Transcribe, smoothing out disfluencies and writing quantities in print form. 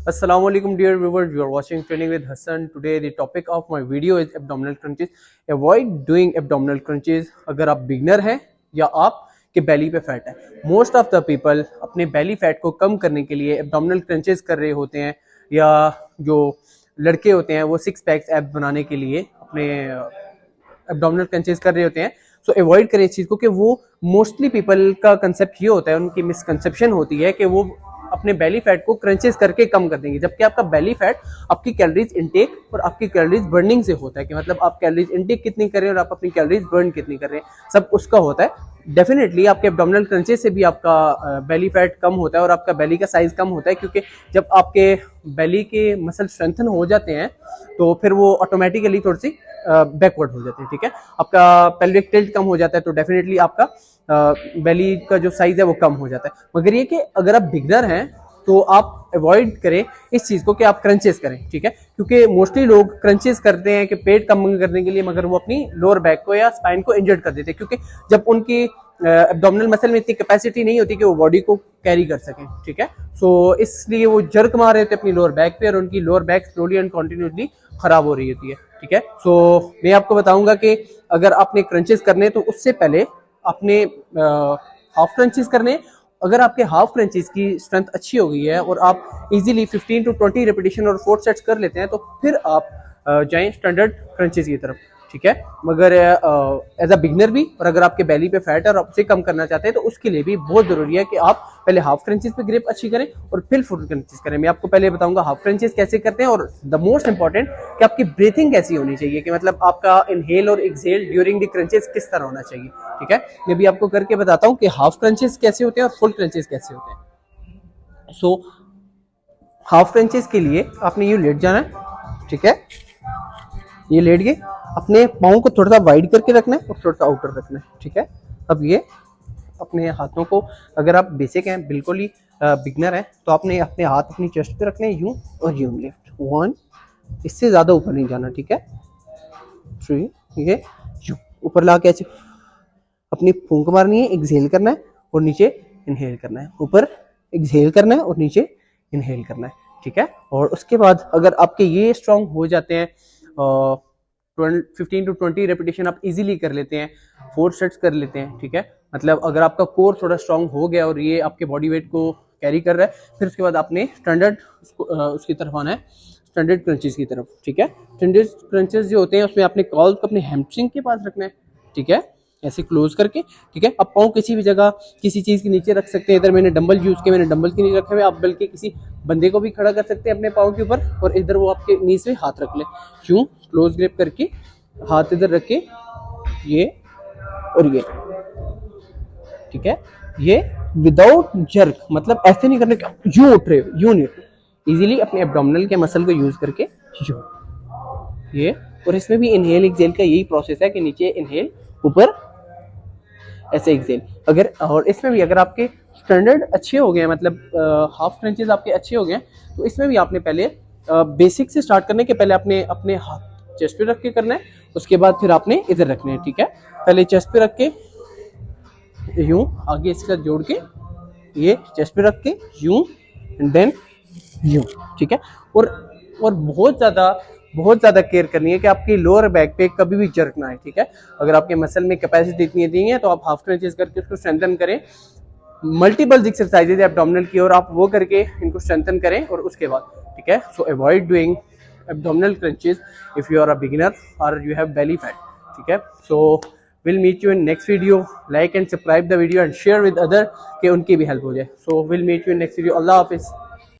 Assalamualaikum dear viewers, you are watching Training with Hassan. Today the topic of my video is abdominal crunches. Avoid doing abdominal crunches अगर आप beginner हैं या आप के बेली पे fat है। मोस्ट ऑफ द पीपल अपने belly fat को कम करने के लिए abdominal crunches कर रहे होते हैं, या जो लड़के होते हैं वो 6 पैक्स एब बनाने के लिए अपने abdominal crunches कर रहे होते हैं। सो अवॉइड करें इस चीज़ को, कि वो मोस्टली पीपल का कंसेप्ट ये होता है, उनकी मिसकंसेप्शन होती है कि वो अपने बेली फैट को क्रंचेस करके कम कर देंगे, जबकि आपका बेली फैट आपकी कैलोरीज इनटेक और आपकी कैलोरीज बर्निंग से होता है, कि मतलब आप कैलोरीज इनटेक कितनी कर रहे हैं और आप अपनी कैलोरीज बर्न कितनी कर रहे हैं, सब उसका होता है। डेफिनेटली आपके एब्डोमिनल क्रंचेस से भी आपका बेली फैट कम होता है और आपका बेली का साइज कम होता है, क्योंकि जब आपके बेली के मसल स्ट्रेंथन हो जाते हैं तो फिर वो ऑटोमेटिकली थोड़ी सी बैकवर्ड हो जाते हैं। ठीक है, आपका पेल्विक टिल्ट कम हो जाता है, तो डेफिनेटली आपका बेली का जो साइज है वो कम हो जाता है। मगर ये कि अगर आप बिगनर हैं तो आप अवॉइड करें इस चीज़ को कि आप क्रंचेस करें। ठीक है, क्योंकि मोस्टली लोग क्रंचेस करते हैं कि पेट कम करने के लिए, मगर वो अपनी लोअर बैक को या स्पाइन को इंजर्ड कर देते हैं, क्योंकि जब उनकी एब्डोमिनल मसल में इतनी कैपेसिटी नहीं होती कि वो बॉडी को कैरी कर सकें। ठीक है, सो इसलिए वो जर्क मार रहे होते हैं अपनी लोअर बैक पे और उनकी lower back slowly and continuously खराब हो रही होती है। ठीक है, सो मैं आपको बताऊंगा कि अगर आपने क्रंचेस करने तो उससे पहले अपने हाफ क्रंचेस करने। अगर आपके हाफ क्रंचेस की स्ट्रेंथ अच्छी हो गई है और आप इजीली 15 to 20 रेपिटेशन और 4 सेट्स कर लेते हैं, तो फिर आप जाएं स्टैंडर्ड क्रंचेस की तरफ। ठीक है, मगर एज अ बिगनर भी, और अगर आपके बेली पे फैट है और आप उसे कम करना चाहते हैं तो उसके लिए भी बहुत जरूरी है कि आप पहले हाफ क्रंचेस पे ग्रिप अच्छी करें और फिर फुल क्रंचेस करें। मैं आपको पहले बताऊंगा हाफ क्रंचेस कैसे करते हैं, और द मोस्ट इंपॉर्टेंट कि आपकी ब्रीथिंग कैसी होनी चाहिए, कि मतलब आपका इनहेल और एक्सहेल ड्यूरिंग द क्रंचेस किस तरह होना चाहिए। ठीक है, मैं भी आपको करके बताता हूँ कि हाफ क्रंचेस कैसे होते हैं और फुल क्रंचेस कैसे होते हैं। सो हाफ क्रंचेस के लिए आपने यूं लेट जाना है। ठीक है, ये लेट गए, अपने पाँव को थोड़ा सा वाइड करके रखना है और थोड़ा सा आउटर रखना है। ठीक है, अब ये अपने हाथों को, अगर आप बेसिक हैं, बिल्कुल ही बिगनर हैं, तो आपने अपने हाथ अपनी चेस्ट पे रखने हैं, यूं और यूं लिफ्ट 1, इससे ज़्यादा ऊपर नहीं जाना। ठीक है, 3, ये यूं ऊपर ला के ऐसे अपनी फूंक मारनी है, एक्सहेल करना है और नीचे इनहेल करना है, ऊपर एक्सहेल करना है और नीचे इनहेल करना है। ठीक है, और उसके बाद अगर आपके ये स्ट्रॉन्ग हो जाते हैं, 15 to 20 रेपिटेशन आप इजीली कर लेते हैं, 4 सेट्स कर लेते हैं। ठीक है, मतलब अगर आपका कोर थोड़ा स्ट्रांग हो गया और ये आपके बॉडी वेट को कैरी कर रहा है, फिर उसके बाद आपने स्टैंडर्ड उसकी तरफ आना है, स्टैंडर्ड क्रंचेस की तरफ। ठीक है, स्टैंडर्ड क्रंचेस जो होते हैं उसमें आपने कॉल को अपने हैमस्ट्रिंग के पास रखना है। ठीक है, ऐसे क्लोज करके। ठीक है, अब पाँव किसी भी जगह किसी चीज़ के नीचे रख सकते हैं। इधर मैंने डंबल यूज़ किए, मैंने डंबल के नीचे रखे हुए, आप बल्कि किसी बंदे को भी खड़ा कर सकते हैं अपने पाँव के ऊपर, और इधर वो आपके नीज पे हाथ रख ले, यूं क्लोज ग्रिप करके हाथ इधर रख के, ये और ये। ठीक है, ये विदाउट जर्क, मतलब ऐसे नहीं करने का यूं उठ रहे हो, यूं नहीं, इजीली अपने एब्डोमिनल के मसल को यूज करके यूं, ये। और इसमें भी इनहेल एक्सहेल का यही प्रोसेस है कि नीचे इनहेल, ऊपर ऐसे एक्सहेल। अगर और इसमें भी अगर आपके स्टैंडर्ड अच्छे हो गए, मतलब हाफ क्रंचेस आपके अच्छे हो गए, तो इसमें भी आपने पहले बेसिक से स्टार्ट करने के पहले आपने अपने हाथ चेस्ट पे रख के करना है, उसके बाद फिर आपने इधर रखने हैं। ठीक है, पहले चेस्ट पे रख के यूं आगे इसके साथ जोड़ के, ये चेस्ट पे रख के यूं एंड देन यूं। ठीक है, और बहुत ज़्यादा केयर करनी है कि आपकी लोअर बैक पे कभी भी जर्क ना आए। ठीक है, अगर आपके मसल में कैपेसिटी इतनी नहीं है तो आप हाफ क्रंचेस करके उसको स्ट्रेंथन करें, मल्टीपल एक्सरसाइजेज एब्डोमिनल की, और आप वो करके इनको स्ट्रेंथन करें, और उसके बाद। ठीक है, सो avoid doing abdominal crunches if you are a beginner or you have belly fat. ठीक है, so we'll meet you in next video. Like and subscribe the video and share with other कि उनकी भी हेल्प हो जाए. So we'll meet you in next video. Allah Hafiz.